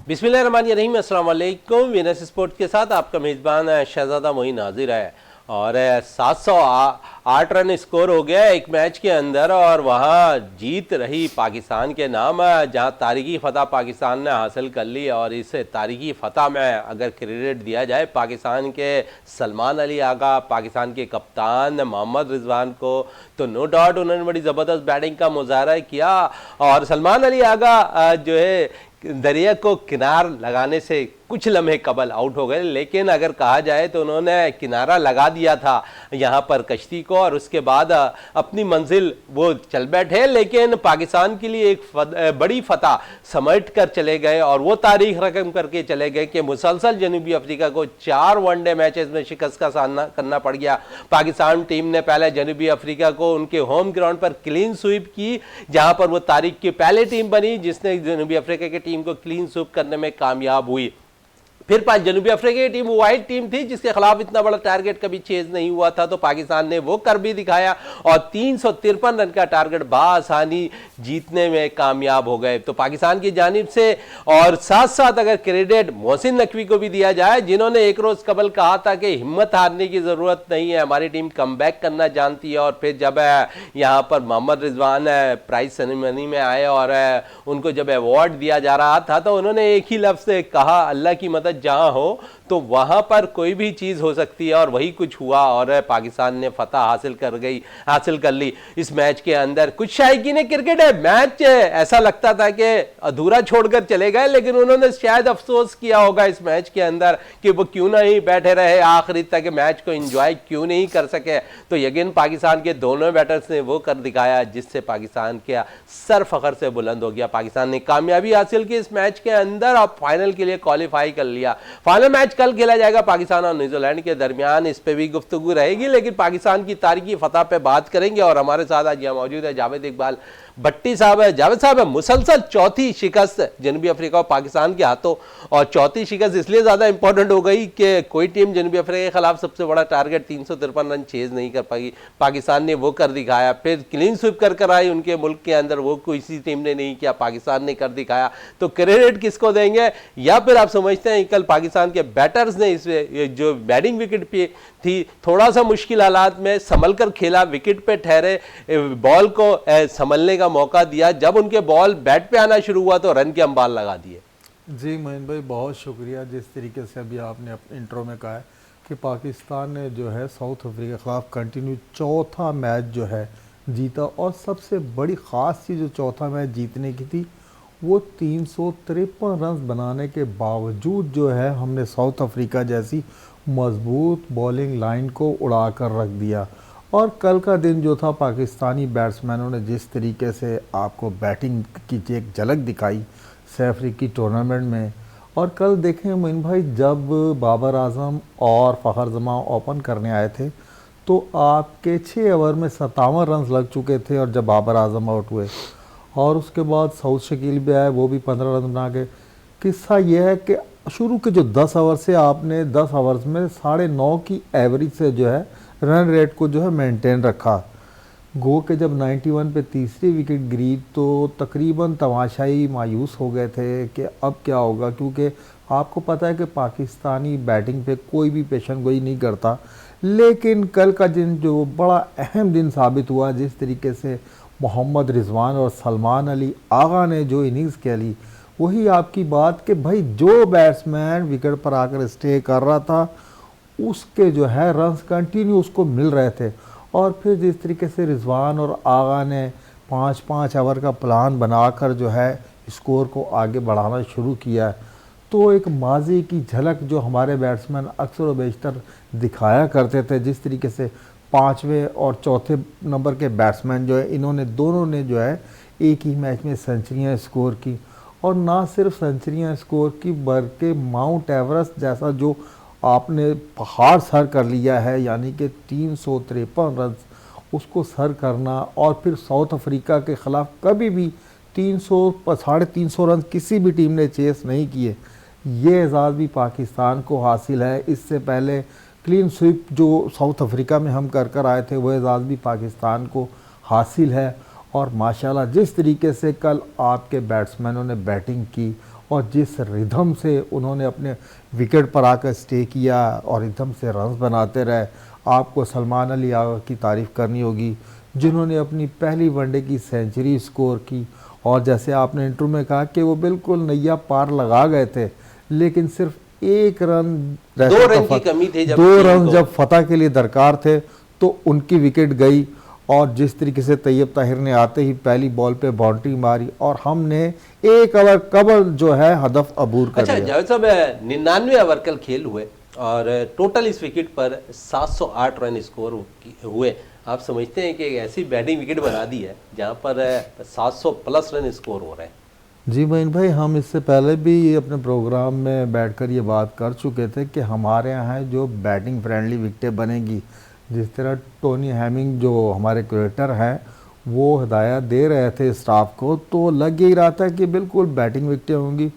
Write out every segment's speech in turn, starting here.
बिस्मिल्लाहिर्रहमानिर्रहीम, अस्सलाम वालेकुम। वीनस स्पोर्ट्स के साथ आपका मेज़बान शहजादा मोइन हाजिर है। और 708 रन स्कोर हो गया एक मैच के अंदर और वहाँ जीत रही पाकिस्तान के नाम, जहाँ तारीखी फ़तह पाकिस्तान ने हासिल कर ली। और इस तारीखी फ़तह में अगर क्रेडिट दिया जाए पाकिस्तान के सलमान अली आगा, पाकिस्तान के कप्तान मोहम्मद रिजवान को, तो नो डाउट उन्होंने बड़ी ज़बरदस्त बैटिंग का मुजाहरा किया। और सलमान अली आगा जो है दरिया को किनार लगाने से कुछ लम्हे कबल आउट हो गए, लेकिन अगर कहा जाए तो उन्होंने किनारा लगा दिया था यहाँ पर कश्ती को और उसके बाद अपनी मंजिल वो चल बैठे। लेकिन पाकिस्तान के लिए एक बड़ी फतह समेट कर चले गए और वो तारीख रकम करके चले गए कि मुसलसल जनूबी अफ्रीका को 4 वनडे मैचेस में शिकस्त का सामना करना पड़ गया। पाकिस्तान टीम ने पहले जनूबी अफ्रीका को उनके होम ग्राउंड पर क्लीन स्वीप की, जहाँ पर वो तारीख की पहली टीम बनी जिसने जनूबी अफ्रीका की टीम को क्लीन स्वीप करने में कामयाब हुई। फिर जनूबी अफ्रीका की टीम वाइट टीम थी जिसके खिलाफ इतना बड़ा टारगेट कभी चेज नहीं हुआ था, तो पाकिस्तान ने वो कर भी दिखाया और 353 रन का टारगेट बासानी जीतने में कामयाब हो गए। तो पाकिस्तान की जानिब से और साथ साथ अगर क्रेडिट मोहसिन नकवी को भी दिया जाए, जिन्होंने एक रोज कबल कहा था कि हिम्मत हारने की जरूरत नहीं है, हमारी टीम कमबैक करना जानती है। और फिर जब यहाँ पर मोहम्मद रिजवान प्राइज सेरेमनी में आए और उनको जब अवार्ड दिया जा रहा था तो उन्होंने एक ही लफ्ज से कहा, अल्लाह की मदद जहां हो तो वहां पर कोई भी चीज हो सकती है। और वही कुछ हुआ और पाकिस्तान ने फतह हासिल कर ली इस मैच के अंदर। कुछ शायकीन क्रिकेट है, मैच ऐसा लगता था कि अधूरा छोड़कर चले गए, लेकिन उन्होंने शायद अफसोस किया होगा इस मैच के अंदर कि वो क्यों नहीं बैठे रहे आखिरी तक, मैच को एंजॉय क्यों नहीं कर सके। तो यकीन पाकिस्तान के दोनों बैटर्स ने वो कर दिखाया जिससे पाकिस्तान के सर फखर से बुलंद हो गया। पाकिस्तान ने कामयाबी हासिल की इस मैच के अंदर और फाइनल के लिए क्वालिफाई कर लिया। फाइनल मैच कल खेला जाएगा पाकिस्तान और न्यूजीलैंड के दरमियान, इस पे भी गुफ्तगू रहेगी, लेकिन पाकिस्तान की तारीखी फतह पे बात करेंगे। और हमारे साथ आज यहाँ मौजूद है जावेद इकबाल भट्टी साहब है। जावेद साहब है, मुसलसल चौथी शिकस्त जनूबी अफ्रीका और पाकिस्तान के हाथों, और चौथी शिकस्त इसलिए ज्यादा इंपॉर्टेंट हो गई कि कोई टीम जनूबी अफ्रीका के खिलाफ सबसे बड़ा टारगेट 353 रन चेज नहीं कर पाई, पाकिस्तान ने वो कर दिखाया। फिर क्लीन स्वीप कर आई उनके मुल्क के अंदर, वो किसी टीम ने नहीं किया, पाकिस्तान ने कर दिखाया। तो क्रेडिट किसको देंगे, या फिर आप समझते हैं कल पाकिस्तान के बैटर्स ने इस जो बैटिंग विकेट पे थी थोड़ा सा मुश्किल हालात में संभल कर खेला, विकेट पे ठहरे, बॉल को संभलने का मौका दिया, जब उनके बॉल बैट पे आना शुरू हुआ तो रन के अंबाल लगा दिए। जी मोइन भाई, बहुत शुक्रिया। जिस तरीके से अभी आपने अपने इंट्रो में कहा है कि पाकिस्तान ने जो है साउथ अफ्रीका के खिलाफ कंटिन्यू चौथा मैच जो है जीता, और सबसे बड़ी ख़ास चीज़ जो चौथा मैच जीतने की थी वो 353 रन बनाने के बावजूद जो है हमने साउथ अफ्रीका जैसी मजबूत बॉलिंग लाइन को उड़ा कर रख दिया। और कल का दिन जो था, पाकिस्तानी बैट्समैनों ने जिस तरीके से आपको बैटिंग की एक झलक दिखाई सैफ अफ्रीकी टूर्नामेंट में। और कल देखें मोइन भाई, जब बाबर आजम और फ़खर जमां ओपन करने आए थे तो आपके 6 ओवर में 57 रन लग चुके थे, और जब बाबर आजम आउट हुए और उसके बाद सऊद शकील भी आए, वो भी 15 रन बना के। किस्सा यह है कि शुरू के जो 10 ओवर से आपने 10 ओवर्स में 9.5 की एवरेज से जो है रन रेट को जो है मेंटेन रखा। गो के जब 91 पे तीसरी विकेट गिरी तो तकरीबन तमाशाई मायूस हो गए थे कि अब क्या होगा, क्योंकि आपको पता है कि पाकिस्तानी बैटिंग पे कोई भी पेशन गोई नहीं करता। लेकिन कल का दिन जो बड़ा अहम दिन साबित हुआ, जिस तरीके से मोहम्मद रिजवान और सलमान अली आगा ने जो इनिंग्स खेली, वही आपकी बात कि भाई जो बैट्समैन विकेट पर आकर स्टे कर रहा था उसके जो है रन्स कंटिन्यू उसको मिल रहे थे। और फिर जिस तरीके से रिजवान और आगा ने 5-5 ओवर का प्लान बनाकर जो है स्कोर को आगे बढ़ाना शुरू किया, तो एक माजी की झलक जो हमारे बैट्समैन अक्सर व बेशतर दिखाया करते थे, जिस तरीके से 5वें और चौथे नंबर के बैट्समैन जो है इन्होंने दोनों ने जो है एक ही मैच में सेंचुरियाँ स्कोर की। और ना सिर्फ सेंचुरियाँ स्कोर की, बल्कि माउंट एवरेस्ट जैसा जो आपने पहाड़ सर कर लिया है, यानी कि 353 रन उसको सर करना, और फिर साउथ अफ्रीका के ख़िलाफ़ कभी भी 300-350 रन किसी भी टीम ने चेस नहीं किए। ये एजाज़ भी पाकिस्तान को हासिल है। इससे पहले क्लीन स्वीप जो साउथ अफ्रीका में हम कर आए थे वो एजाज़ भी पाकिस्तान को हासिल है। और माशाल्लाह जिस तरीके से कल आपके बैट्समैनों ने बैटिंग की और जिस रिदम से उन्होंने अपने विकेट पर आकर स्टे किया और रिदम से रन बनाते रहे। आपको सलमान अली की तारीफ़ करनी होगी, जिन्होंने अपनी पहली वनडे की सेंचुरी स्कोर की। और जैसे आपने इंटरव्यू में कहा कि वो बिल्कुल नैया पार लगा गए थे, लेकिन सिर्फ एक रन, 2 रन की कमी थी, 2 रन जब फतह के लिए दरकार थे तो उनकी विकेट गई। और जिस तरीके से तैयब ताहिर ने आते ही पहली बॉल पे बाउंड्री मारी और हमने एक ओवर कबर जो है हदफ अबूर कर अच्छा लिया। जावेद साहब, 99 ओवर कल खेल हुए और टोटल इस विकेट पर 708 रन स्कोर हुए। आप समझते हैं कि एक ऐसी बैटिंग विकेट बना दी है जहां पर 700 प्लस रन स्कोर हो रहे हैं? जी मोइन भाई, हम इससे पहले भी अपने प्रोग्राम में बैठकर ये बात कर चुके थे कि हमारे यहाँ जो बैटिंग फ्रेंडली विकेटें बनेगी, जिस तरह टोनी हैमिंग जो हमारे क्रिकेटर हैं वो हिदायत दे रहे थे स्टाफ को, तो लग ही रहा था कि बिल्कुल बैटिंग विकेटें होंगी।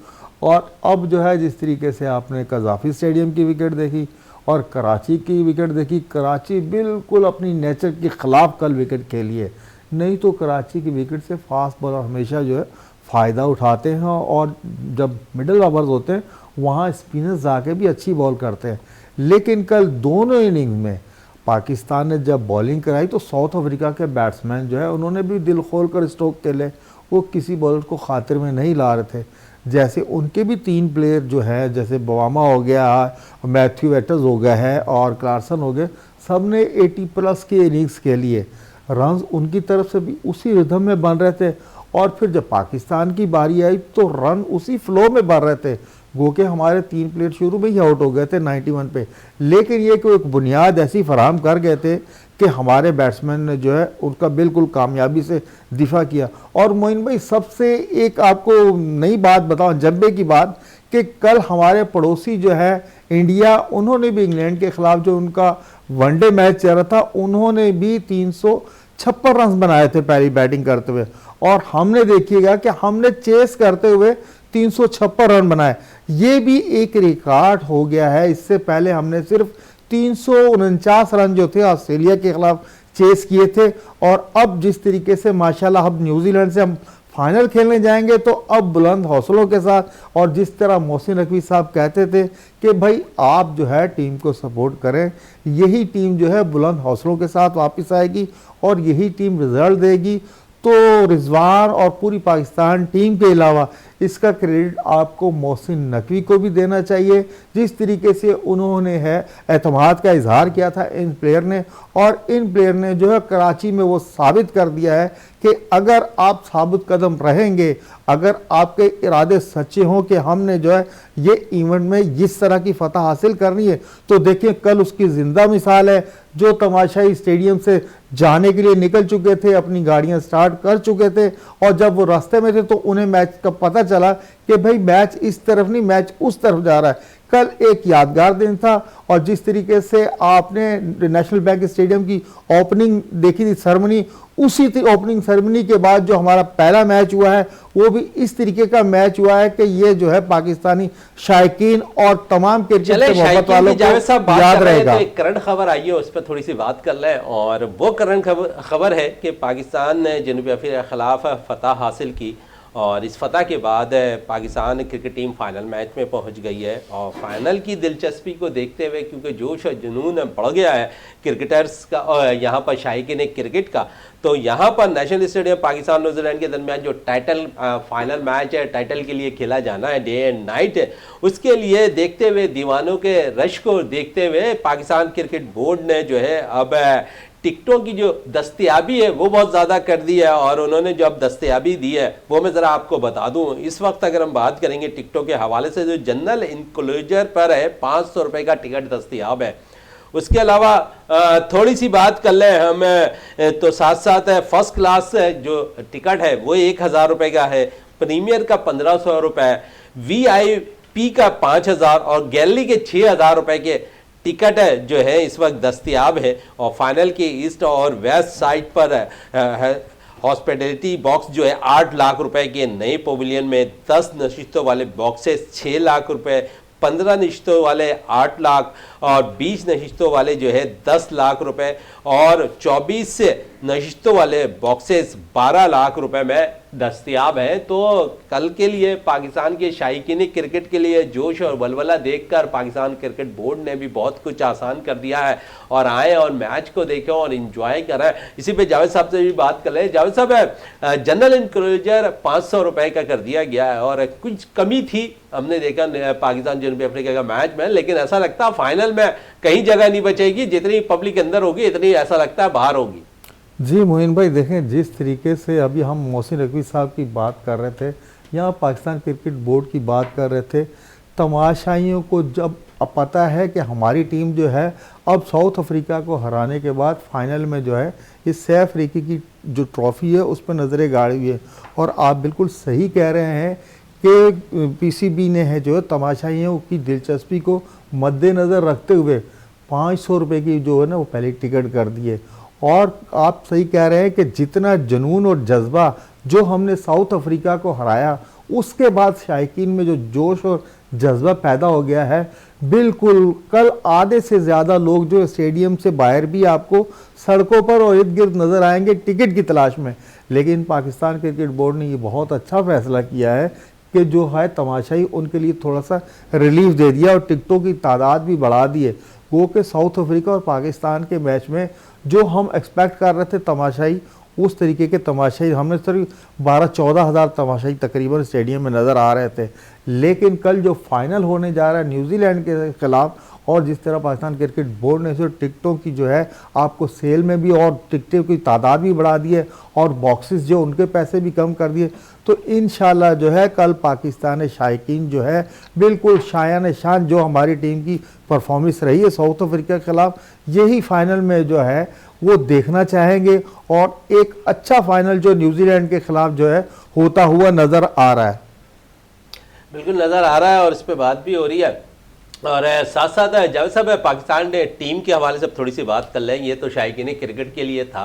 और अब जो है जिस तरीके से आपने कज़ाफ़ी स्टेडियम की विकेट देखी और कराची की विकेट देखी, कराची बिल्कुल अपनी नेचर के ख़िलाफ़ कल विकेट खेली है। नहीं तो कराची की विकेट से फास्ट बॉलर हमेशा जो है फ़ायदा उठाते हैं और जब मिडल ओवर्स होते हैं वहाँ स्पिनर्स जाके भी अच्छी बॉल करते हैं। लेकिन कल दोनों इनिंग्स में पाकिस्तान ने जब बॉलिंग कराई तो साउथ अफ्रीका के बैट्समैन जो है उन्होंने भी दिल खोल कर स्ट्रोक खेले, वो किसी बॉलर को खातिर में नहीं ला रहे थे। जैसे उनके भी 3 प्लेयर जो है, जैसे बवामा हो गया, मैथ्यू वेटर्स हो गया है और क्लार्सन हो गए, सब ने 80 प्लस के इनिंग्स के लिए रन उनकी तरफ से भी उसी रिदम में बन रहे थे। और फिर जब पाकिस्तान की बारी आई तो रन उसी फ्लो में बन रहे थे, वो कि हमारे 3 प्लेयर शुरू में ही आउट हो गए थे 91 पे, लेकिन ये कि एक बुनियाद ऐसी फराहम कर गए थे कि हमारे बैट्समैन ने जो है उनका बिल्कुल कामयाबी से दिफा किया। और मोइन भाई, सबसे एक आपको नई बात बताऊं, जब्बे की बात, कि कल हमारे पड़ोसी जो है इंडिया, उन्होंने भी इंग्लैंड के खिलाफ जो उनका वनडे मैच चल रहा था, उन्होंने भी 356 रन बनाए थे पहली बैटिंग करते हुए। और हमने देखिएगा कि हमने चेस करते हुए 356 रन बनाए, ये भी एक रिकॉर्ड हो गया है। इससे पहले हमने सिर्फ 349 रन जो थे ऑस्ट्रेलिया के खिलाफ चेस किए थे। और अब जिस तरीके से माशाल्लाह अब न्यूजीलैंड से हम फाइनल खेलने जाएंगे तो अब बुलंद हौसलों के साथ, और जिस तरह मोहसिन नकवी साहब कहते थे कि भाई आप जो है टीम को सपोर्ट करें, यही टीम जो है बुलंद हौसलों के साथ वापस आएगी और यही टीम रिजल्ट देगी। तो रिजवान और पूरी पाकिस्तान टीम के अलावा इसका क्रेडिट आपको मोहसिन नकवी को भी देना चाहिए, जिस तरीके से उन्होंने है एतमाद का इजहार किया था इन प्लेयर ने। और इन प्लेयर ने जो है कराची में वो साबित कर दिया है कि अगर आप साबित कदम रहेंगे, अगर आपके इरादे सच्चे हों कि हमने जो है ये इवेंट में इस तरह की फतह हासिल करनी है, तो देखिए कल उसकी ज़िंदा मिसाल है। जो तमाशाई स्टेडियम से जाने के लिए निकल चुके थे, अपनी गाड़ियां स्टार्ट कर चुके थे, और जब वो रास्ते में थे तो उन्हें मैच का पता चला कि भाई मैच इस तरफ नहीं, मैच उस तरफ जा रहा है। कल एक यादगार दिन था। और जिस तरीके से आपने नेशनल बैंक स्टेडियम की ओपनिंग देखी थी सेरेमनी, उसी ओपनिंग सेरेमनी के बाद जो हमारा पहला मैच हुआ है वो भी इस तरीके का मैच हुआ है कि ये जो है पाकिस्तानी शायकीन और तमाम क्रिकेट से मोहब्बत वालों को याद रहेगा। तो एक करंट खबर आई है, उस पर थोड़ी सी बात कर लें। और वो करंट खबर है कि पाकिस्तान ने जनूबी अफ्रीका के खिलाफ फतह हासिल की और इस फतह के बाद Pakistan cricket team final match में पहुंच गई है। और फाइनल की दिलचस्पी को देखते हुए, क्योंकि जोश और जुनून बढ़ गया है क्रिकेटर्स का और यहाँ पर शायकीन क्रिकेट का, तो यहाँ पर नेशनल स्टेडियम पाकिस्तान न्यूजीलैंड के दरमियान जो टाइटल फाइनल मैच है, टाइटल के लिए खेला जाना है, डे एंड नाइट है, उसके लिए देखते हुए, दीवानों के रश को देखते हुए पाकिस्तान क्रिकेट बोर्ड ने जो है अब टिकटों की जो दस्तयाबी है वो बहुत ज़्यादा कर दी है। और उन्होंने जो अब दस्तयाबी दी है वो मैं ज़रा आपको बता दूं। इस वक्त अगर हम बात करेंगे टिकटों के हवाले से, जो जनरल इंक्लूजर पर है 500 रुपये का टिकट दस्तयाब है। उसके अलावा थोड़ी सी बात कर लें हम, तो साथ साथ फर्स्ट क्लास जो टिकट है वो 1000 रुपये का है, प्रीमियर का 1500 रुपये, VIP का 5000 और गैलरी के 6000 रुपये के टिकट है जो है इस वक्त दस्तयाब है। और फाइनल के ईस्ट और वेस्ट साइड पर हॉस्पिटलिटी बॉक्स जो है 8 लाख रुपए के नए पवेलियन में, 10 नशिस्तों वाले बॉक्सेस 6 लाख रुपए, 15 नशिस्तों वाले 8 लाख और 20 नशिस्तों वाले जो है 10 लाख रुपए और 24 नशिस्तों वाले बॉक्सेस 12 लाख रुपए में दस्तयाब है। तो कल के लिए पाकिस्तान के शायकीन क्रिकेट के लिए जोश और वलवला देखकर पाकिस्तान क्रिकेट बोर्ड ने भी बहुत कुछ आसान कर दिया है, और आए और मैच को देखें और इंजॉय करें। इसी पे जावेद साहब से भी बात कर लें। जावेद साहब, जनरल इंक्लोजर 500 रुपए का कर दिया गया है और कुछ कमी थी हमने देखा पाकिस्तान जनूबी अफ्रीका का मैच में, लेकिन ऐसा लगता है फाइनल में कहीं जगह नहीं बचेगी, जितनी पब्लिक अंदर होगी इतनी ऐसा लगता है बाहर होगी। जी मोइन भाई, देखें जिस तरीके से अभी हम मोहसिन रकवी साहब की बात कर रहे थे या पाकिस्तान क्रिकेट बोर्ड की बात कर रहे थे, तमाशाइयों को जब अब पता है कि हमारी टीम जो है अब साउथ अफ्रीका को हराने के बाद फाइनल में जो है इस सैफ अफ्रीकी की जो ट्रॉफ़ी है उस पर नज़रें गाड़ी हुई है। और आप बिल्कुल सही कह रहे हैं कि पीसीबी ने है जो है तमाशाइयों की दिलचस्पी को मद्देनज़र रखते हुए 500 रुपये की जो है ना वो पहले टिकट कर दिए। और आप सही कह रहे हैं कि जितना जुनून और जज्बा जो हमने साउथ अफ्रीका को हराया उसके बाद शायकीन में जो जोश और जज्बा पैदा हो गया है, बिल्कुल कल आधे से ज़्यादा लोग जो स्टेडियम से बाहर भी आपको सड़कों पर और इर्द गिर्द नज़र आएंगे टिकट की तलाश में। लेकिन पाकिस्तान क्रिकेट बोर्ड ने ये बहुत अच्छा फैसला किया है कि जो है तमाशाई उनके लिए थोड़ा सा रिलीफ दे दिया और टिकटों की तादाद भी बढ़ा दी है। वो कि साउथ अफ्रीका और पाकिस्तान के मैच में जो हम एक्सपेक्ट कर रहे थे तमाशाई, उस तरीके के तमाशाई हमने सिर्फ 12-14 हज़ार तमाशाई तकरीबन स्टेडियम में नज़र आ रहे थे। लेकिन कल जो फाइनल होने जा रहा है न्यूजीलैंड के खिलाफ, और जिस तरह पाकिस्तान क्रिकेट बोर्ड ने टिकटों की जो है आपको सेल में भी और टिकटों की तादाद भी बढ़ा दी है और बॉक्सेस जो उनके पैसे भी कम कर दिए, तो इंशाल्लाह जो है कल पाकिस्तान शायकीन जो है बिल्कुल शायान शान जो हमारी टीम की परफॉर्मेंस रही है साउथ अफ्रीका के खिलाफ, यही फाइनल में जो है वो देखना चाहेंगे। और एक अच्छा फाइनल जो न्यूजीलैंड के खिलाफ जो है होता हुआ नज़र आ रहा है। बिल्कुल नज़र आ रहा है और इस पर बात भी हो रही है। और साथ साथ जावेद साहब, पाकिस्तान टीम के हवाले से थोड़ी सी बात कर लें। ये तो शायकीन क्रिकेट के लिए था,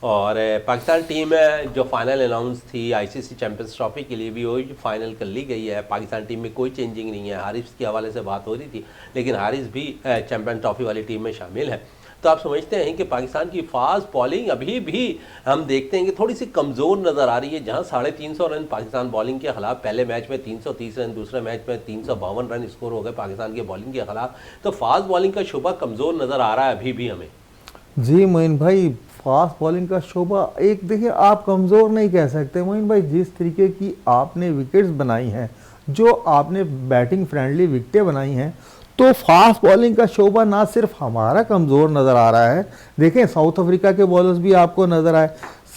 और पाकिस्तान टीम जो फाइनल अनाउंस थी आईसीसी चैंपियंस ट्रॉफी के लिए भी वही फाइनल कर ली गई है। पाकिस्तान टीम में कोई चेंजिंग नहीं है। हारिस के हवाले से बात हो रही थी, लेकिन हारिस भी चैंपियन ट्रॉफी वाली टीम में शामिल है। तो आप समझते हैं कि पाकिस्तान की फास्ट बॉलिंग अभी भी हम देखते हैं कि थोड़ी सी कमज़ोर नज़र आ रही है। जहां 350 रन पाकिस्तान बॉलिंग के खिलाफ, पहले मैच में 330 रन, दूसरे मैच में 352 रन स्कोर हो गए पाकिस्तान की बॉलिंग के खिलाफ, तो फास्ट बॉलिंग का शोबा कमज़ोर नज़र आ रहा है अभी भी हमें। जी मोइन भाई, फास्ट बॉलिंग का शोबा एक देखिए आप कमज़ोर नहीं कह सकते मोइन भाई। जिस तरीके की आपने विकेट्स बनाई हैं, जो आपने बैटिंग फ्रेंडली विकेटें बनाई हैं, तो फास्ट बॉलिंग का शोबा ना सिर्फ हमारा कमज़ोर नज़र आ रहा है। देखें साउथ अफ्रीका के बॉलर्स भी आपको नज़र आए।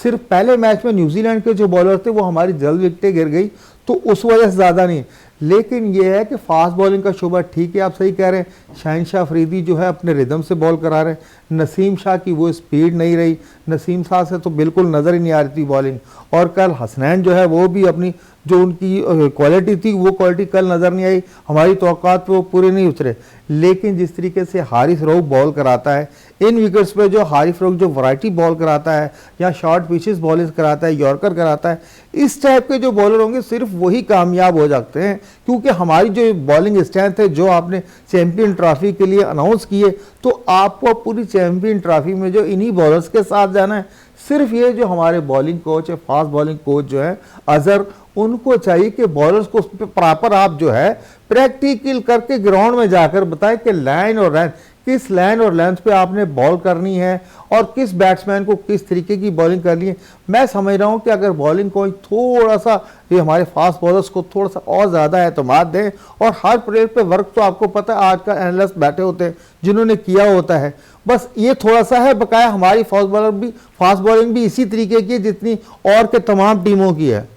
सिर्फ पहले मैच में न्यूजीलैंड के जो बॉलर थे वो हमारी जल्द विकेटें गिर गई, तो उस वजह से ज़्यादा नहीं। लेकिन ये है कि फास्ट बॉलिंग का शोबा ठीक है, आप सही कह रहे हैं। शहनशाह अफरीदी जो है अपने रिदम से बॉल करा रहे हैं। नसीम शाह की वो स्पीड नहीं रही, नसीम शाह से तो बिल्कुल नज़र ही नहीं आ रही थी बॉलिंग। और कल हसनैन जो है वो भी अपनी जो उनकी क्वालिटी थी वो क्वालिटी कल नज़र नहीं आई, हमारी तौक़ात पे वो पूरे नहीं उतरे। लेकिन जिस तरीके से हारिस रऊफ बॉल कराता है, इन विकेट्स पे जो हारिस रऊफ जो वैरायटी बॉल कराता है या शॉर्ट पिचेस बॉलिंग कराता है, यॉर्कर कराता है, इस टाइप के जो बॉलर होंगे सिर्फ वही कामयाब हो सकते हैं। क्योंकि हमारी जो बॉलिंग स्ट्रेंथ है जो आपने चैंपियन ट्रॉफी के लिए अनाउंस किए, तो आपको पूरी चैंपियन ट्रॉफी में जो इन्हीं बॉलर्स के साथ जाना है। सिर्फ ये जो हमारे बॉलिंग कोच है, फास्ट बॉलिंग कोच जो है अजहर, उनको चाहिए कि बॉलर्स को उस पर प्रॉपर आप जो है प्रैक्टिकल करके ग्राउंड में जाकर बताएं कि लाइन और लाइन किस लाइन और लेंथ पे आपने बॉल करनी है और किस बैट्समैन को किस तरीके की बॉलिंग करनी है। मैं समझ रहा हूँ कि अगर बॉलिंग कोच थोड़ा सा ये हमारे फास्ट बॉलर्स को थोड़ा सा और ज़्यादा एतमाद दें, और हर प्लेयर पे वर्क तो आपको पता है आज का एनालिस्ट बैठे होते हैं जिन्होंने किया होता है, बस ये थोड़ा सा है। बकाया हमारी फास्ट बॉलिंग भी इसी तरीके की जितनी और के तमाम टीमों की है।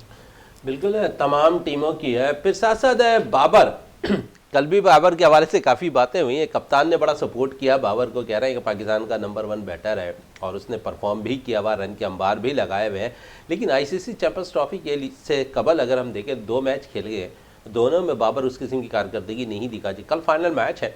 बिल्कुल तमाम टीमों की है। फिर साथ साथ बाबर कल भी बाबर के हवाले से काफ़ी बातें हुई हैं। कप्तान ने बड़ा सपोर्ट किया बाबर को, कह रहे हैं कि पाकिस्तान का नंबर 1 बैटर है और उसने परफॉर्म भी किया हुआ, रन के अंबार भी लगाए हुए हैं। लेकिन आईसीसी चैंपियंस ट्रॉफी के से कबल अगर हम देखें 2 मैच खेले गए, दोनों में बाबर उस किस्म की कारकर्दगी नहीं दिखा जी। कल फाइनल मैच है,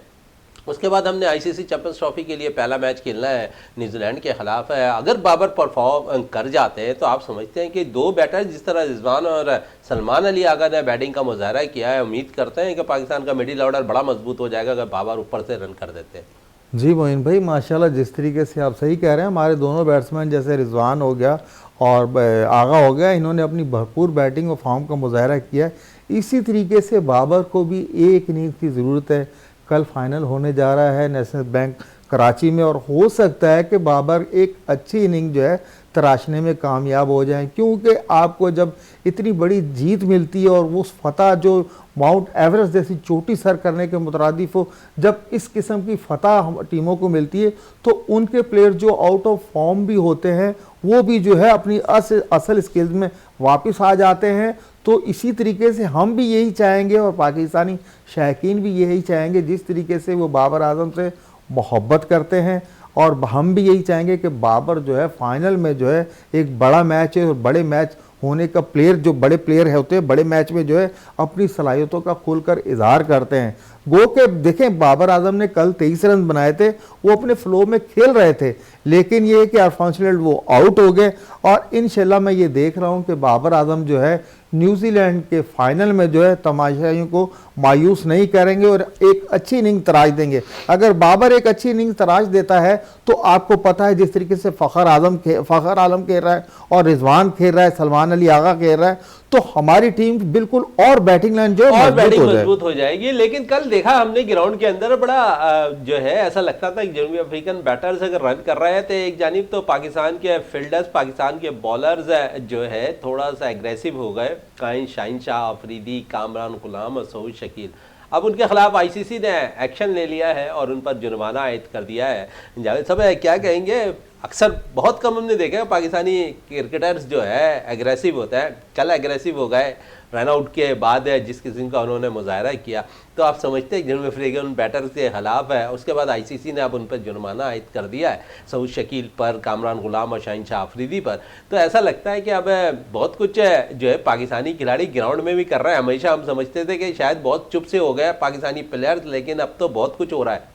उसके बाद हमने आईसीसी चैंपियंस ट्रॉफी के लिए पहला मैच खेलना है न्यूजीलैंड के खिलाफ है। अगर बाबर परफॉर्म कर जाते हैं तो आप समझते हैं कि 2 बैटर जिस तरह रिजवान और सलमान अली आगा ने बैटिंग का मुजाहरा किया है, उम्मीद करते हैं कि पाकिस्तान का मिडिल ऑर्डर बड़ा मजबूत हो जाएगा अगर बाबर ऊपर से रन कर देते हैं। जी मोइन भाई, माशाल्लाह जिस तरीके से आप सही कह रहे हैं, हमारे दोनों बैट्समैन जैसे रिजवान हो गया और आगा हो गया, इन्होंने अपनी भरपूर बैटिंग और फॉर्म का मुजाहरा किया है। इसी तरीके से बाबर को भी एक इनिंग्स की ज़रूरत है। कल फाइनल होने जा रहा है नेशनल बैंक कराची में, और हो सकता है कि बाबर एक अच्छी इनिंग जो है तराशने में कामयाब हो जाएं, क्योंकि आपको जब इतनी बड़ी जीत मिलती है और वो फतह जो माउंट एवरेस्ट जैसी चोटी सर करने के मुतरादिफ हो, जब इस किस्म की फतह टीमों को मिलती है तो उनके प्लेयर जो आउट ऑफ फॉर्म भी होते हैं वो भी जो है अपनी असल स्किल्स में वापस आ जाते हैं। तो इसी तरीके से हम भी यही चाहेंगे और पाकिस्तानी शायकीन भी यही चाहेंगे, जिस तरीके से वो बाबर आजम से मोहब्बत करते हैं, और हम भी यही चाहेंगे कि बाबर जो है फाइनल में जो है एक बड़ा मैच है और बड़े मैच होने का प्लेयर, जो बड़े प्लेयर होते हैं बड़े मैच में जो है अपनी सलाहियतों का खुलकर इजहार करते हैं। गो के देखें, बाबर आजम ने कल 23 रन बनाए थे, वो अपने फ्लो में खेल रहे थे, लेकिन ये कि अल्फांसो वो आउट हो गए। और इंशाल्लाह मैं ये देख रहा हूँ कि बाबर आजम जो है न्यूजीलैंड के फाइनल में जो है तमाशाइयों को मायूस नहीं करेंगे और एक अच्छी इनिंग तराश देंगे। अगर बाबर एक अच्छी इनिंग तराश देता है तो आपको पता है जिस तरीके से फ़खर आलम खेल रहा है और रिजवान खेल रहा है, सलमान अली आगा खेल रहा है, तो हमारी टीम बिल्कुल और बैटिंग लाइन जो और बैटिंग मजबूत हो जाएगी। लेकिन कल देखा हमने ग्राउंड के अंदर बड़ा जो है ऐसा लगता था कि जनूबी अफ्रीकन बैटर्स अगर रन कर रहे थे एक जानिब, तो पाकिस्तान के फील्डर्स, पाकिस्तान के बॉलर्स जो है थोड़ा सा एग्रेसिव हो गए। काइन शाहीन शाह अफरीदी, कामरान गुलाम और सऊद शकील। अब उनके खिलाफ आईसीसी ने एक्शन ले लिया है और उन पर जुर्माना आयद कर दिया है। जावेद साहब क्या कहेंगे? अक्सर बहुत कम हमने देखा है पाकिस्तानी क्रिकेटर्स जो है एग्रेसिव होता है, कल एग्रेसिव हो गए रन आउट के बाद जिस किस्म का उन्होंने मुजाहरा किया। तो आप समझते हैं जनूबी अफ्रीकन बैटर्स के खिलाफ है, उसके बाद आईसीसी ने अब उन पर जुर्माना आयद कर दिया है, सऊद शकील पर, कामरान गुलाम और शाहीन शाह अफरीदी पर। तो ऐसा लगता है कि अब बहुत कुछ जो है पाकिस्तानी खिलाड़ी ग्राउंड में भी कर रहे हैं। हमेशा हम समझते थे कि शायद बहुत चुप से हो गए पाकिस्तानी प्लेयर्स, लेकिन अब तो बहुत कुछ हो रहा है।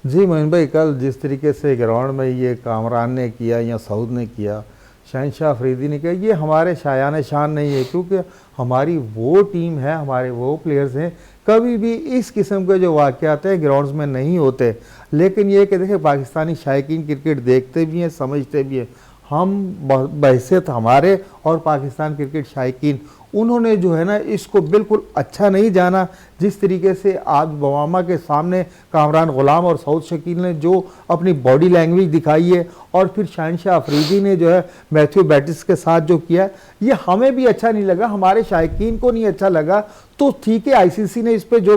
जी मोइन भाई, कल जिस तरीके से ग्राउंड में ये कामरान ने किया या सऊद ने किया, शाहीन शाह अफरीदी ने किया, ये हमारे शायान शान नहीं है, क्योंकि हमारी वो टीम है, हमारे वो प्लेयर्स हैं, कभी भी इस किस्म के जो वाक़यात हैं ग्राउंड्स में नहीं होते। लेकिन ये कि देखिए पाकिस्तानी शायकीन क्रिकेट देखते भी हैं, समझते भी हैं। हम बहैसियत हमारे और पाकिस्तान क्रिकेट शायकीन, उन्होंने जो है ना इसको बिल्कुल अच्छा नहीं जाना। जिस तरीके से आज बवामा के सामने कामरान गुलाम और सऊद शकील ने जो अपनी बॉडी लैंग्वेज दिखाई है, और फिर शाहीन शाह अफरीदी ने जो है मैथ्यू बैटिस के साथ जो किया, ये हमें भी अच्छा नहीं लगा, हमारे शायकीन को नहीं अच्छा लगा। तो ठीक है, आईसीसी ने इस पर जो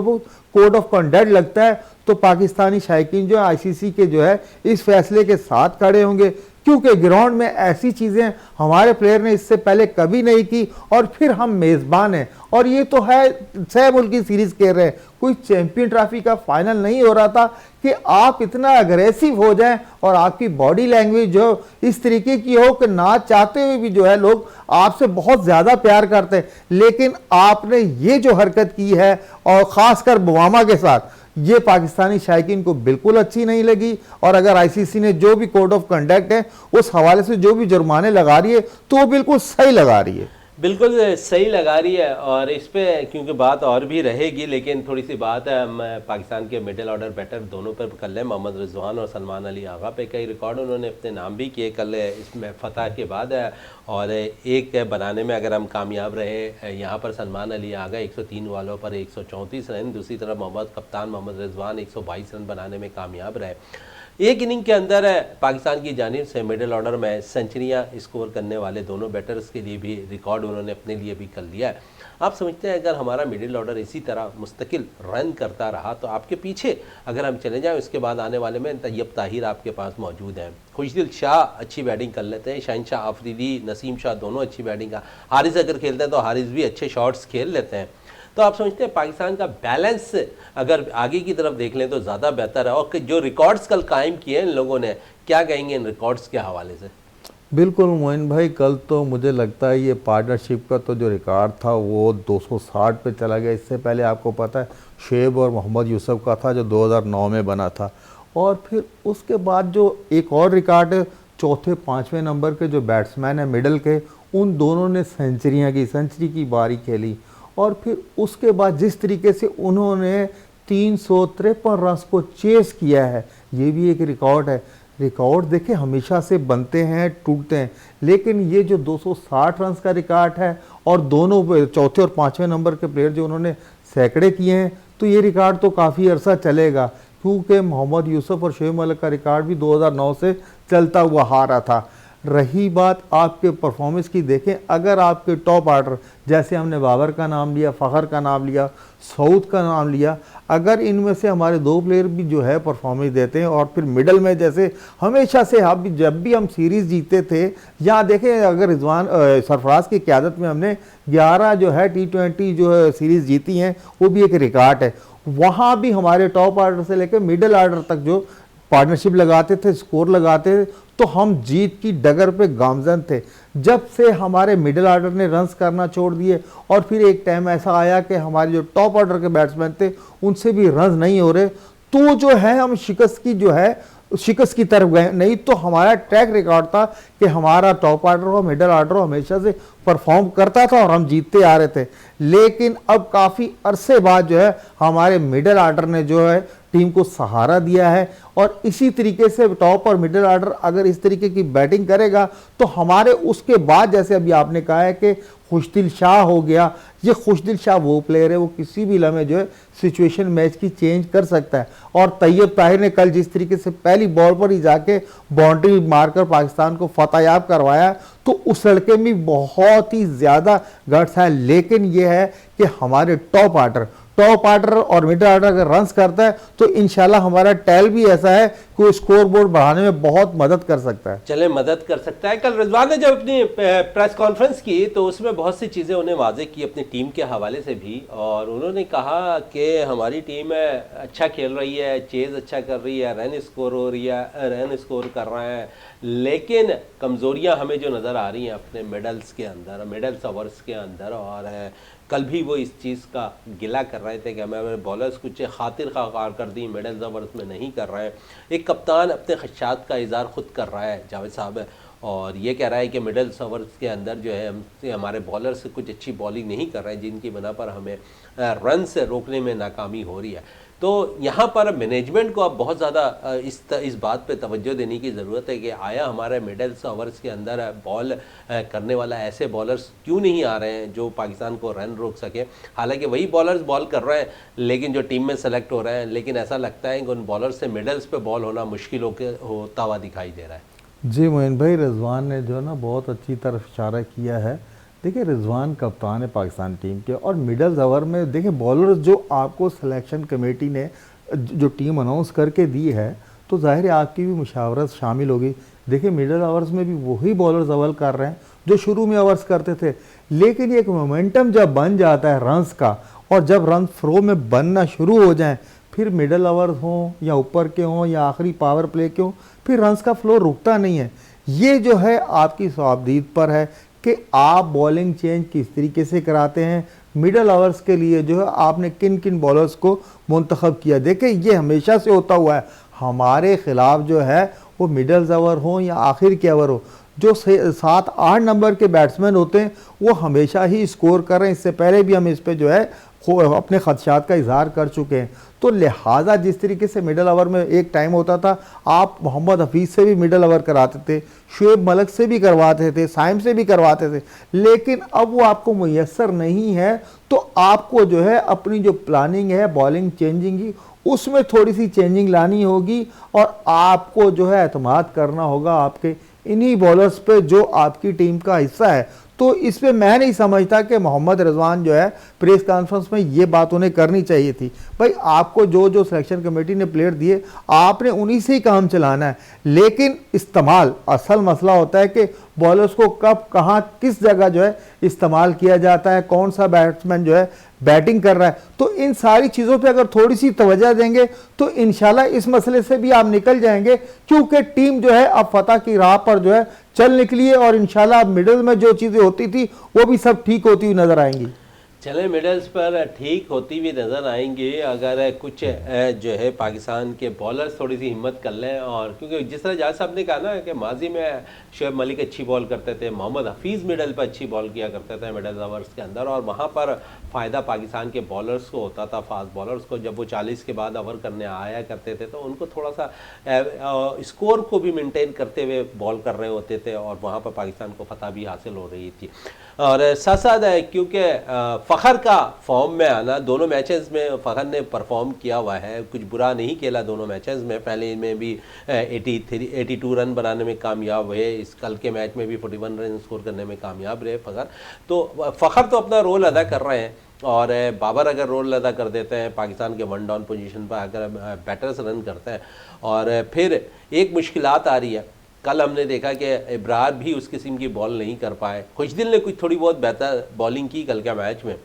कोड ऑफ कंडक्ट लगता है, तो पाकिस्तानी शायकीन जो है आईसीसी के जो है इस फैसले के साथ खड़े होंगे, क्योंकि ग्राउंड में ऐसी चीज़ें हमारे प्लेयर ने इससे पहले कभी नहीं की। और फिर हम मेज़बान हैं, और ये तो है 6 मुल्की सीरीज़ खेल रहे हैं, कोई चैंपियन ट्रॉफी का फाइनल नहीं हो रहा था कि आप इतना अग्रेसिव हो जाएं और आपकी बॉडी लैंग्वेज जो इस तरीके की हो कि ना चाहते हुए भी जो है लोग आपसे बहुत ज़्यादा प्यार करते हैं। लेकिन आपने ये जो हरकत की है, और ख़ासकर बवामा के साथ, ये पाकिस्तानी शायकीन को बिल्कुल अच्छी नहीं लगी। और अगर आईसीसी ने जो भी कोड ऑफ कंडक्ट है उस हवाले से जो भी जुर्माने लगा रही है, तो वो बिल्कुल सही लगा रही है, बिल्कुल सही लगा रही है। और इस पे क्योंकि बात और भी रहेगी, लेकिन थोड़ी सी बात है पाकिस्तान के मिडिल ऑर्डर बैटर दोनों पर कर लें। मोहम्मद रिजवान और सलमान अली आगा पे कई रिकॉर्ड उन्होंने अपने नाम भी किए कल इसमें फतह के बाद। और एक बनाने में अगर हम कामयाब रहे, यहाँ पर सलमान अली आगा 103 वालों पर 134 रन, दूसरी तरफ कप्तान मोहम्मद रिजवान 122 रन बनाने में कामयाब रहे। एक इनिंग के अंदर पाकिस्तान की जानिब से मिडिल ऑर्डर में सेंचुरियां स्कोर करने वाले दोनों बैटर्स के लिए भी रिकॉर्ड उन्होंने अपने लिए भी कर लिया है। आप समझते हैं अगर हमारा मिडिल ऑर्डर इसी तरह मुस्तकिल रन करता रहा, तो आपके पीछे अगर हम चले जाएं उसके बाद आने वाले में तैयब ताहिर आपके पास मौजूद हैं, खुशदिल शाह अच्छी बैटिंग कर लेते हैं, शाहीन शाह अफरीदी, नसीम शाह दोनों अच्छी बैटिंग का, हारिस अगर खेलते हैं तो हारिस भी अच्छे शॉट्स खेल लेते हैं। तो आप समझते हैं पाकिस्तान का बैलेंस अगर आगे की तरफ देख लें तो ज़्यादा बेहतर है। और जो रिकॉर्ड्स कल कायम किए इन लोगों ने, क्या कहेंगे इन रिकॉर्ड्स के हवाले से? बिल्कुल मोइन भाई, कल तो मुझे लगता है ये पार्टनरशिप का तो जो रिकॉर्ड था वो 260 पे चला गया। इससे पहले आपको पता है शेब और मोहम्मद यूसुफ का था जो 2009 में बना था। और फिर उसके बाद जो एक और रिकॉर्ड है, चौथे 5वें नंबर के जो बैट्समैन है मिडल के, उन दोनों ने सेंचुरी की बारी खेली। और फिर उसके बाद जिस तरीके से उन्होंने 353 रन को चेस किया है। ये भी एक रिकॉर्ड है। रिकॉर्ड देखिए हमेशा से बनते हैं, टूटते हैं, लेकिन ये जो 260 रन का रिकॉर्ड है और दोनों चौथे और पांचवें नंबर के प्लेयर जो उन्होंने सैकड़े किए हैं, तो ये रिकॉर्ड तो काफ़ी अरसा चलेगा, क्योंकि मोहम्मद यूसुफ और शोएब मलिक का रिकॉर्ड भी 2009 से चलता हुआ आ रहा था। रही बात आपके परफॉर्मेंस की, देखें अगर आपके टॉप ऑर्डर जैसे हमने बाबर का नाम लिया, फ़खर का नाम लिया, सऊद का नाम लिया, अगर इनमें से हमारे 2 प्लेयर भी जो है परफॉर्मेंस देते हैं और फिर मिडल में जैसे हमेशा से जब भी हम सीरीज़ जीतते थे, या देखें अगर रिजवान सरफराज की क़यादत में हमने 11 जो है T20 जो है सीरीज़ जीती हैं, वो भी एक रिकॉर्ड है। वहाँ भी हमारे टॉप ऑर्डर से लेकर मिडल ऑर्डर तक जो पार्टनरशिप लगाते थे, स्कोर लगाते थे, तो हम जीत की डगर पे गामजन थे। जब से हमारे मिडिल ऑर्डर ने रन्स करना छोड़ दिए और फिर एक टाइम ऐसा आया कि हमारे जो टॉप ऑर्डर के बैट्समैन थे उनसे भी रन्स नहीं हो रहे, तो जो है हम शिकस्त की तरफ गए। नहीं तो हमारा ट्रैक रिकॉर्ड था कि हमारा टॉप ऑर्डर और मिडिल ऑर्डर हमेशा से परफॉर्म करता था और हम जीतते आ रहे थे। लेकिन अब काफ़ी अरसे बाद जो है हमारे मिडिल ऑर्डर ने जो है टीम को सहारा दिया है, और इसी तरीके से टॉप और मिडिल ऑर्डर अगर इस तरीके की बैटिंग करेगा तो हमारे उसके बाद, जैसे अभी आपने कहा है कि खुशदिल शाह हो गया, ये खुशदिल शाह वो प्लेयर है, वो किसी भी लम्हे जो है सिचुएशन मैच की चेंज कर सकता है। और तैयब ताहिर ने कल जिस तरीके से पहली बॉल पर ही जाके बाउंड्री मारकर पाकिस्तान को फतेहयाब करवाया, तो उस लड़के में बहुत ही ज़्यादा गट्स है। लेकिन ये है कि हमारे टॉप ऑर्डर और मिडिल ऑर्डर अगर रन्स करता है तो इंशाल्लाह हमारा टैल भी ऐसा है कि वो स्कोर बोर्ड बढ़ाने में बहुत मदद कर सकता है। चले मदद कर सकता है। कल रिजवान ने जब अपनी प्रेस कॉन्फ्रेंस की तो उसमें बहुत सी चीज़ें उन्हें वाजे की अपनी टीम के हवाले से भी, और उन्होंने कहा कि हमारी टीम अच्छा खेल रही है, चेज़ अच्छा कर रही है, रन स्कोर कर रहा है, लेकिन कमज़ोरियाँ हमें जो नज़र आ रही हैं अपने मिडल्स ओवर्स के अंदर, और कल भी वो इस चीज़ का गिला कर रहे थे कि हमारे बॉलर्स कुछ खातिर खा कारकर्दी मिडल्स ओवर्स में नहीं कर रहे हैं। एक कप्तान अपने खदशात का इज़हार ख़ुद कर रहा है जावेद साहब, और ये कह रहा है कि मिडल्स ओवर्स के अंदर जो है हमारे बॉलर्स कुछ अच्छी बॉलिंग नहीं कर रहे हैं, जिनकी बना पर हमें रन से रोकने में नाकामी हो रही है। तो यहाँ पर मैनेजमेंट को अब बहुत ज़्यादा इस बात पे तवज्जो देने की ज़रूरत है कि आया हमारे मिडल्स ओवर्स के अंदर बॉल करने वाला ऐसे बॉलर्स क्यों नहीं आ रहे हैं जो पाकिस्तान को रन रोक सके। हालांकि वही बॉलर्स बॉल कर रहे हैं लेकिन जो टीम में सेलेक्ट हो रहे हैं, लेकिन ऐसा लगता है कि उन बॉलर्स से मिडल्स पे बॉल होना मुश्किल होता हुआ दिखाई दे रहा है। जी मोइन भाई, रिजवान ने जो है ना बहुत अच्छी तरफ इशारा किया है। देखिए रिजवान कप्तान है पाकिस्तान टीम के, और मिडल ओवर में देखिए बॉलर्स जो आपको सिलेक्शन कमेटी ने जो टीम अनाउंस करके दी है, तो जाहिर है आपकी भी मुशावरत शामिल होगी। देखिए मिडल ओवर्स में भी वही बॉलर्स अव्वल कर रहे हैं जो शुरू में ओवर्स करते थे, लेकिन एक मोमेंटम जब बन जाता है रन्स का, और जब रन फ्लो में बनना शुरू हो जाए, फिर मिडल ओवर्स हों या ऊपर के हों या आखिरी पावर प्ले के हों, फिर रन्स का फ्लो रुकता नहीं है। ये जो है आपकी सावधानी पर है कि आप बॉलिंग चेंज किस तरीके से कराते हैं, मिडल ओवर्स के लिए जो है आपने किन किन बॉलर्स को मुंतखब किया। देखिए ये हमेशा से होता हुआ है, हमारे खिलाफ जो है वो मिडल ओवर हो या आखिर के ओवर हो, जो 7-8 नंबर के बैट्समैन होते हैं वो हमेशा ही स्कोर कर रहे हैं। इससे पहले भी हम इस पे जो है अपने खदशात का इजहार कर चुके हैं। तो लिहाजा जिस तरीके से मिडल ओवर में एक टाइम होता था, आप मोहम्मद हफीज़ से भी मिडल ओवर कराते थे, शोएब मलिक से भी करवाते थे, साइम से भी करवाते थे, लेकिन अब वो आपको मुयस्सर नहीं है। तो आपको जो है अपनी जो प्लानिंग है बॉलिंग चेंजिंग की, उसमें थोड़ी सी चेंजिंग लानी होगी, और आपको जो है एतमाद करना होगा आपके इन्हीं बॉलर्स पे जो आपकी टीम का हिस्सा है। तो इस पे मैं नहीं समझता कि मोहम्मद रिजवान जो है प्रेस कॉन्फ्रेंस में ये बात उन्हें करनी चाहिए थी। भाई आपको जो जो सिलेक्शन कमेटी ने प्लेयर दिए आपने उन्हीं से ही काम चलाना है, लेकिन इस्तेमाल असल मसला होता है कि बॉलर्स को कब कहाँ किस जगह जो है इस्तेमाल किया जाता है, कौन सा बैट्समैन जो है बैटिंग कर रहा है। तो इन सारी चीज़ों पे अगर थोड़ी सी तवज्जो देंगे तो इंशाल्लाह इस मसले से भी आप निकल जाएंगे, क्योंकि टीम जो है अब फतह की राह पर जो है चल निकली है, और इंशाल्लाह अब मिडिल में जो चीज़ें होती थी वो भी सब ठीक होती हुई नजर आएंगी। चले मिडल्स पर ठीक होती हुई नज़र आएंगी अगर कुछ जो है पाकिस्तान के बॉलर्स थोड़ी सी हिम्मत कर लें। और क्योंकि जिस तरह जाज साहब ने कहा ना कि माजी में शोएब मलिक अच्छी बॉल करते थे, मोहम्मद हफीज़ मिडल पर अच्छी बॉल किया करते थे मिडल ओवर्स के अंदर, और वहाँ पर फ़ायदा पाकिस्तान के बॉलर्स को होता था, फास्ट बॉलर्स को। जब वो 40 के बाद ओवर करने आया करते थे तो उनको थोड़ा सा स्कोर को भी मेंटेन करते हुए बॉल कर रहे होते थे, और वहाँ पर पाकिस्तान को फतह भी हासिल हो रही थी। और साथ साथ क्योंकि फ़खर का फॉर्म में आना, दोनों मैचेस में फ़खर ने परफॉर्म किया हुआ है, कुछ बुरा नहीं खेला दोनों मैचेस में। पहले में भी 82 रन बनाने में कामयाब हुए, इस कल के मैच में भी 41 रन स्कोर करने में कामयाब रहे फ़खर। तो फ़खर तो अपना रोल अदा कर रहे हैं, और बाबर अगर रोल अदा कर देते हैं पाकिस्तान के वन डाउन पोजीशन पर, अगर बैटर्स रन करते हैं, और फिर एक मुश्किलात आ रही है। कल हमने देखा कि इब्रार भी उस किस्म की बॉल नहीं कर पाए, खुशदिल ने कुछ थोड़ी बहुत बेहतर बॉलिंग की कल के मैच में।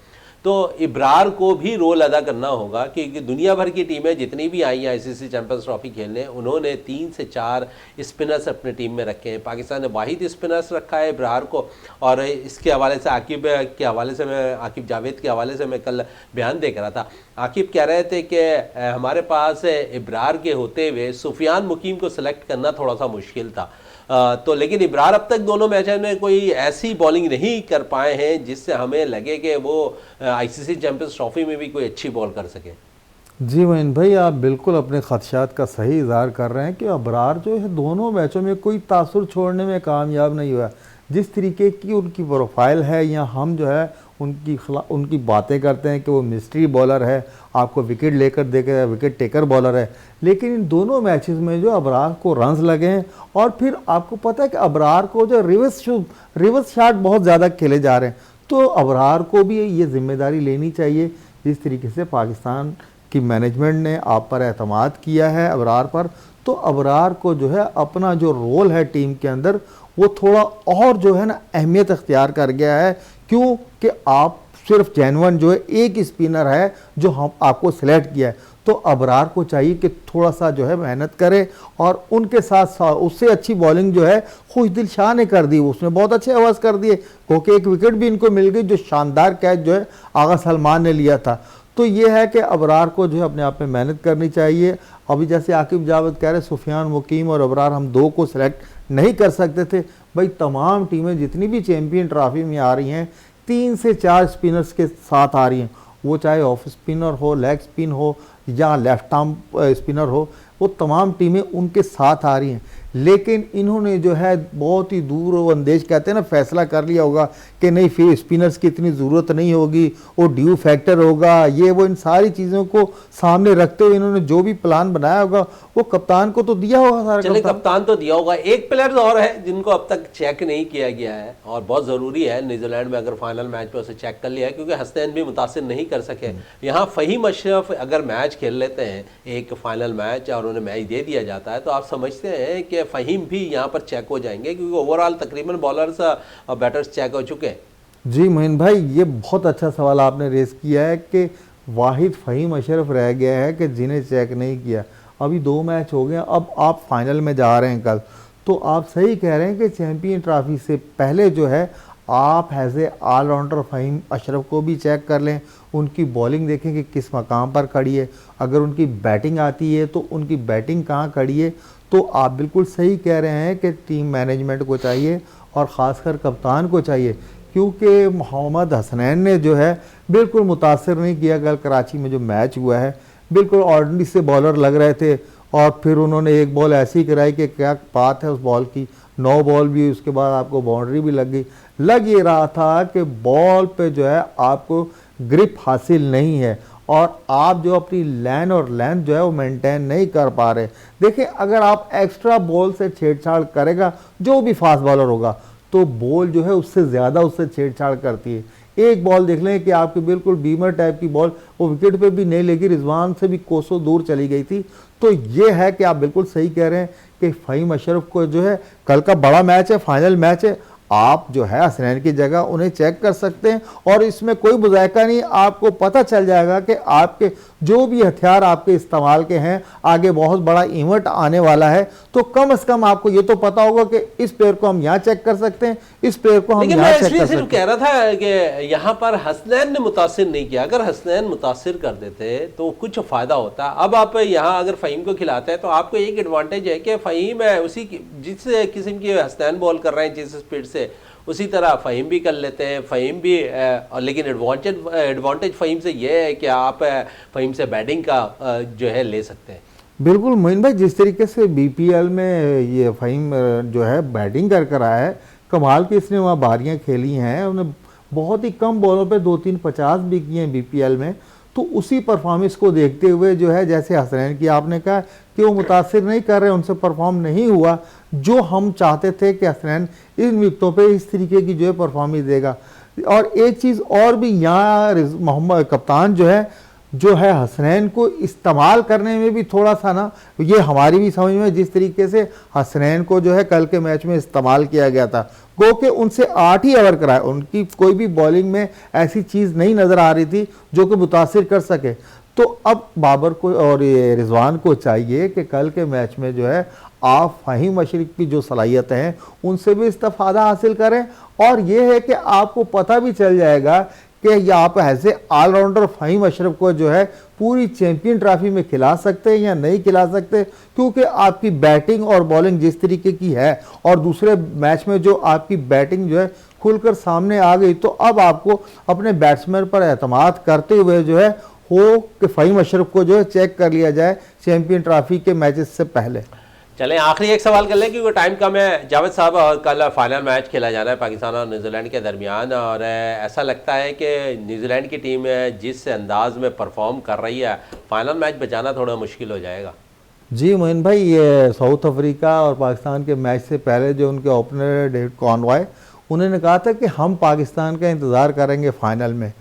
तो इब्रार को भी रोल अदा करना होगा, क्योंकि दुनिया भर की टीमें जितनी भी आई हैं आईसीसी चैंपियंस ट्रॉफी खेलने, उन्होंने 3 से 4 स्पिनर्स अपने टीम में रखे हैं। पाकिस्तान ने वाहिद स्पिनर्स रखा है इब्रार को, और इसके हवाले से आकिब के हवाले से मैं आकिब जावेद के हवाले से मैं कल बयान देख रहा था। आकिब कह रहे थे कि हमारे पास इब्रार के होते हुए सुफियान मुकीम को सिलेक्ट करना थोड़ा सा मुश्किल था। तो लेकिन इब्रार अब तक दोनों मैचों में कोई ऐसी बॉलिंग नहीं कर पाए हैं जिससे हमें लगे कि वो आईसीसी चैंपियंस ट्रॉफी में भी कोई अच्छी बॉल कर सके। जी मोइन भाई, आप बिल्कुल अपने खदशात का सही इज़हार कर रहे हैं कि अबरार जो है दोनों मैचों में कोई तासुर छोड़ने में कामयाब नहीं हुआ। जिस तरीके की उनकी प्रोफाइल है, या हम जो है उनकी बातें करते हैं कि वो मिस्ट्री बॉलर है, आपको विकेट लेकर देकर विकेट टेकर बॉलर है, लेकिन इन दोनों मैचेस में जो अबरार को रन्स लगे हैं, और फिर आपको पता है कि अबरार को जो रिवर्स शॉट बहुत ज़्यादा खेले जा रहे हैं, तो अबरार को भी ये जिम्मेदारी लेनी चाहिए। जिस तरीके से पाकिस्तान की मैनेजमेंट ने आप पर एतमाद किया है अबरार पर, तो अबरार को जो है अपना जो रोल है टीम के अंदर वो थोड़ा और जो है ना अहमियत अख्तियार कर गया है। क्यों कि आप सिर्फ जेन्युइन जो है एक स्पिनर है जो हम आपको सिलेक्ट किया है, तो अबरार को चाहिए कि थोड़ा सा जो है मेहनत करे, और उनके साथ साथ उससे अच्छी बॉलिंग जो है खुशदिल शाह ने कर दी, उसने बहुत अच्छे आवाज़ कर दिए, क्योंकि एक विकेट भी इनको मिल गई जो शानदार कैच जो है आगा सलमान ने लिया था। तो ये है कि अबरार को जो है अपने आप में मेहनत करनी चाहिए। अभी जैसे आकिब जावेद कह रहे सुफियान मुकीम और अबरार हम दो को सिलेक्ट नहीं कर सकते थे। भाई तमाम टीमें जितनी भी चैंपियन ट्रॉफी में आ रही हैं 3 से 4 स्पिनर्स के साथ आ रही हैं, वो चाहे ऑफ स्पिनर हो, लेग स्पिन हो, या लेफ्ट आर्म स्पिनर हो, वो तमाम टीमें उनके साथ आ रही हैं। लेकिन इन्होंने जो है बहुत ही दूर अंदेश कहते हैं ना, फैसला कर लिया होगा कि नहीं फिर स्पिनर्स की इतनी ज़रूरत नहीं होगी, वो ड्यू फैक्टर होगा, ये वो, इन सारी चीज़ों को सामने रखते हुए इन्होंने जो भी प्लान बनाया होगा वो कप्तान को तो दिया होगा सारा। चलिए कप्तान तो दिया होगा। एक प्लेयर्स और है जिनको अब तक चेक नहीं किया गया है, और बहुत ज़रूरी है न्यूजीलैंड में अगर फाइनल मैच में उसे चेक कर लिया है, क्योंकि हसनैन भी मुतासिर नहीं कर सके। यहाँ फ़हीम अशरफ अगर मैच खेल लेते हैं एक फाइनल मैच और उन्हें मैच दे दिया जाता है, तो आप समझते हैं कि फ़हीम भी यहाँ पर चेक हो जाएंगे, क्योंकि ओवरऑल तकरीबन बॉलर्स और बैटर्स चेक हो चुके हैं। जी मोइन भाई, ये बहुत अच्छा सवाल आपने रेस किया है कि वाहिद फ़हीम अशरफ रह गया है कि जिन्हें चेक नहीं किया। अभी 2 मैच हो गए, अब आप फाइनल में जा रहे हैं कल, तो आप सही कह रहे हैं कि चैंपियन ट्रॉफी से पहले जो है आप as a allrounder Faheem Ashraf को भी चेक कर लें, उनकी बॉलिंग देखें कि किस मकाम पर खड़ी है, अगर उनकी बैटिंग आती है तो उनकी बैटिंग कहाँ खड़ी है। तो आप बिल्कुल सही कह रहे हैं कि टीम मैनेजमेंट को चाहिए और ख़ासकर कप्तान को चाहिए, क्योंकि मोहम्मद हसनैन ने जो है बिल्कुल मुतासर नहीं किया। कल कराची में जो मैच हुआ है बिल्कुल ऑर्डिनरी से बॉलर लग रहे थे, और फिर उन्होंने एक बॉल ऐसी कराई कि क्या बात है उस बॉल की, 9 बॉल भी, उसके बाद आपको बाउंड्री भी लग गई। लग ये रहा था कि बॉल पे जो है आपको ग्रिप हासिल नहीं है, और आप जो अपनी लाइन और लेंथ जो है वो मेंटेन नहीं कर पा रहे। देखिए अगर आप एक्स्ट्रा बॉल से छेड़छाड़ करेगा जो भी फास्ट बॉलर होगा, तो बॉल जो है उससे ज़्यादा उससे छेड़छाड़ करती है। एक बॉल देख लें कि आपकी बिल्कुल बीमर टाइप की बॉल वो विकेट पे भी नहीं लगी, रिजवान से भी कोसों दूर चली गई थी। तो ये है कि आप बिल्कुल सही कह रहे हैं कि फ़हीम अशरफ को जो है कल का बड़ा मैच है, फाइनल मैच है, आप जो है हसनैन की जगह उन्हें चेक कर सकते हैं, और इसमें कोई मुज़ायका नहीं, आपको पता चल जाएगा कि आपके जो भी हथियार आपके इस्तेमाल के हैं, आगे बहुत बड़ा इवेंट आने वाला है, तो कम से कम आपको ये तो पता होगा कि इस प्लेयर को हम यहाँ चेक कर सकते हैं, इस प्लेयर को हम लेकिन यहाँ मैं चेक इसलिए कर सिर्फ सकते कह हैं। रहा था कि यहाँ पर हसनैन ने मुतासिर नहीं किया। अगर हसनैन मुतासिर कर देते तो कुछ फ़ायदा होता। अब आप यहाँ अगर फ़हीम को खिलाते हैं तो आपको एक एडवांटेज है कि फ़हीम है उसी जिस किस्म की हसनैन बॉल कर रहे हैं जिस स्पीड से, उसी तरह फ़हीम भी कर लेते हैं। फ़हीम भी लेकिन एडवांटेज फ़हीम से ये है कि आप फ़हीम से बैटिंग का जो है ले सकते हैं। बिल्कुल मोइन भाई, जिस तरीके से बीपीएल में ये फ़हीम जो है बैटिंग कर आया है, कमाल की इसने वहाँ बारियाँ खेली हैं, उन्हें बहुत ही कम बॉलों पे 2-3 50 भी किए हैं बीपीएल में। तो उसी परफॉर्मेंस को देखते हुए जो है, जैसे हसनैन की आपने कहा कि वो मुतासिर नहीं कर रहे, उनसे परफॉर्म नहीं हुआ जो हम चाहते थे कि हसनैन इन विकटों पे इस तरीके की जो है परफॉर्मेंस देगा। और एक चीज़ और भी यहाँ मोहम्मद कप्तान जो है हसनैन को इस्तेमाल करने में भी थोड़ा सा ना, ये हमारी भी समझ में, जिस तरीके से हसनैन को जो है कल के मैच में इस्तेमाल किया गया था, गो के उनसे 8 ही ओवर कराए, उनकी कोई भी बॉलिंग में ऐसी चीज़ नहीं नज़र आ रही थी जो कि मुतासिर कर सके। तो अब बाबर को और ये रिजवान को चाहिए कि कल के मैच में जो है आप फ़हीम अशरफ की जो सलाहियतें हैं उनसे भी इस्तिफादा हासिल करें, और ये है कि आपको पता भी चल जाएगा कि ये आप ऐसे ऑलराउंडर फ़हीम अशरफ को जो है पूरी चैंपियन ट्रॉफी में खिला सकते हैं या नहीं खिला सकते, क्योंकि आपकी बैटिंग और बॉलिंग जिस तरीके की है, और दूसरे मैच में जो आपकी बैटिंग जो है खुलकर सामने आ गई, तो अब आपको अपने बैट्समैन पर एतमाद करते हुए जो है हो कि फ़हीम अशरफ को जो है चेक कर लिया जाए चैंपियन ट्रॉफी के मैचेस से पहले। चलें आखिरी एक सवाल कर लें क्योंकि टाइम कम है। जावेद साहब, कल फाइनल मैच खेला जा रहा है पाकिस्तान और न्यूजीलैंड के दरमियान, और ऐसा लगता है कि न्यूजीलैंड की टीम जिस अंदाज में परफॉर्म कर रही है, फाइनल मैच बचाना थोड़ा मुश्किल हो जाएगा। जी मोइन भाई, ये साउथ अफ्रीका और पाकिस्तान के मैच से पहले जो उनके ओपनर डेविड कॉनवॉय, उन्होंने कहा था कि हम पाकिस्तान का इंतज़ार करेंगे फाइनल में।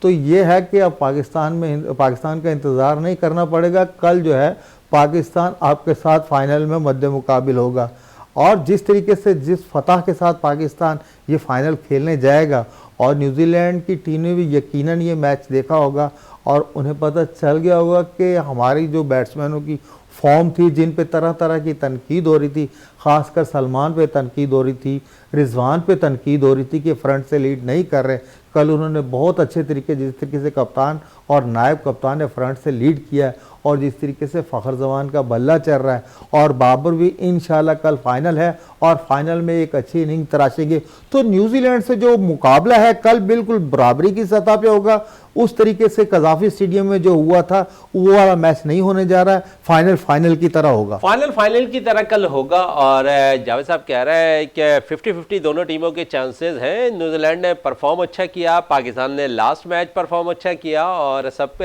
तो ये है कि अब पाकिस्तान का इंतज़ार नहीं करना पड़ेगा। कल जो है पाकिस्तान आपके साथ फाइनल में मद्दे मुकाबिल होगा, और जिस तरीके से जिस फतह के साथ पाकिस्तान ये फाइनल खेलने जाएगा, और न्यूजीलैंड की टीम ने भी यकीनन ये मैच देखा होगा और उन्हें पता चल गया होगा कि हमारी जो बैट्समैनों की फॉर्म थी, जिन पे तरह तरह की तनकीद हो रही थी, ख़ासकर सलमान पे तनकीद हो रही थी, रिजवान पे तनकीद हो रही थी कि फ्रंट से लीड नहीं कर रहे, कल उन्होंने बहुत अच्छे तरीके, जिस तरीके से कप्तान और नायब कप्तान ने फ्रंट से लीड किया है, और जिस तरीके से फ़खर जमान का बल्ला चल रहा है, और बाबर भी इंशाल्लाह कल फाइनल है और फाइनल में एक अच्छी इनिंग तराशेंगे, तो न्यूजीलैंड से जो मुकाबला है कल बिल्कुल बराबरी की सतह पे होगा। उस तरीके से कज़ाफ़ी स्टेडियम में जो हुआ था वो वाला मैच नहीं होने जा रहा है, फाइनल की तरह होगा। फाइनल की तरह कल होगा। और जावेद साहब कह रहे हैं कि 50-50 दोनों टीमों के चांसेस हैं। न्यूजीलैंड ने परफॉर्म अच्छा किया, पाकिस्तान ने लास्ट मैच परफॉर्म अच्छा किया, और सब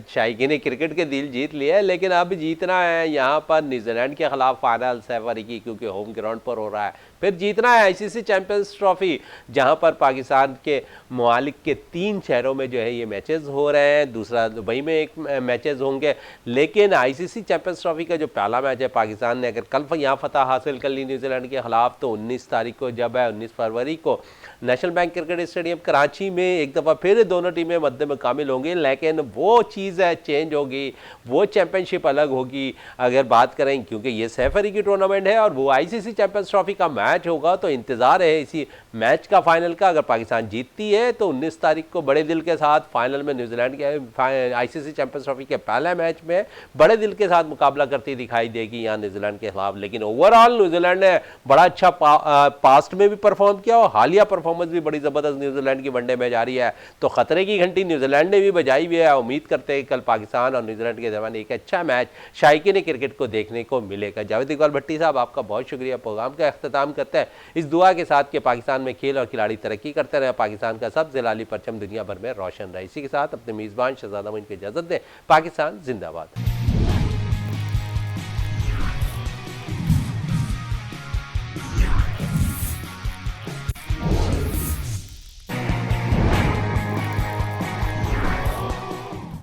शायकीन ने क्रिकेट के दिल जीत लिए, लेकिन अब जीतना है यहाँ पर न्यूजीलैंड के खिलाफ फाइनल सैफरी की, क्योंकि होम ग्राउंड पर हो रहा है। फिर जीतना है आईसीसी चैंपियंस ट्रॉफी, जहां पर पाकिस्तान के मालिक के 3 शहरों में जो है ये मैचेस हो रहे हैं, दूसरा दुबई में एक मैचेस होंगे। लेकिन आईसीसी चैंपियंस ट्रॉफी का जो पहला मैच है, पाकिस्तान ने अगर कल यहाँ फतह हासिल कर ली न्यूजीलैंड के खिलाफ, तो 19 तारीख को जब है 19 फरवरी को national bank cricket stadium Karachi में एक दफ़ा फिर दोनों टीमें मद्दे में कामिल होंगी। लेकिन वो चीज़ है चेंज होगी, वो चैंपियनशिप अलग होगी। अगर बात करें, क्योंकि ये सैफरी की टूर्नामेंट है और वो आईसीसी चैंपियंस ट्रॉफी का मैच होगा, तो इंतज़ार है इसी मैच का फाइनल का। अगर पाकिस्तान जीतती है तो 19 तारीख को बड़े दिल के साथ फाइनल में न्यूजीलैंड के आईसीसी चैंपियंस ट्रॉफी के पहले मैच में बड़े दिल के साथ मुकाबला करती दिखाई देगी यहाँ न्यूजीलैंड के खिलाफ। लेकिन ओवरऑल न्यूजीलैंड ने बड़ा अच्छा पास्ट में भी परफॉर्म किया, और हालिया परफॉर्मेंस भी बड़ी ज़बरदस्त न्यूजीलैंड की वनडे में जारी है। तो खतरे की घंटी न्यूजीलैंड ने भी बजाई हुई है। उम्मीद करते हैं कल पाकिस्तान और न्यूजीलैंड के दरमियान एक अच्छा मैच शायकीन क्रिकेट को देखने को मिलेगा। जावेद इकबाल भट्टी साहब, आपका बहुत शुक्रिया। प्रोग्राम का अख्ताम करते हैं इस दुआ के साथ कि पाकिस्तान में खेल और खिलाड़ी तरक्की करते रहे, पाकिस्तान का सब जिलाली परचम दुनिया भर में रोशन रहे। इसी के साथ अपने मेज़बान शहजादा मोइन को इजाज़त दें। पाकिस्तान जिंदाबाद।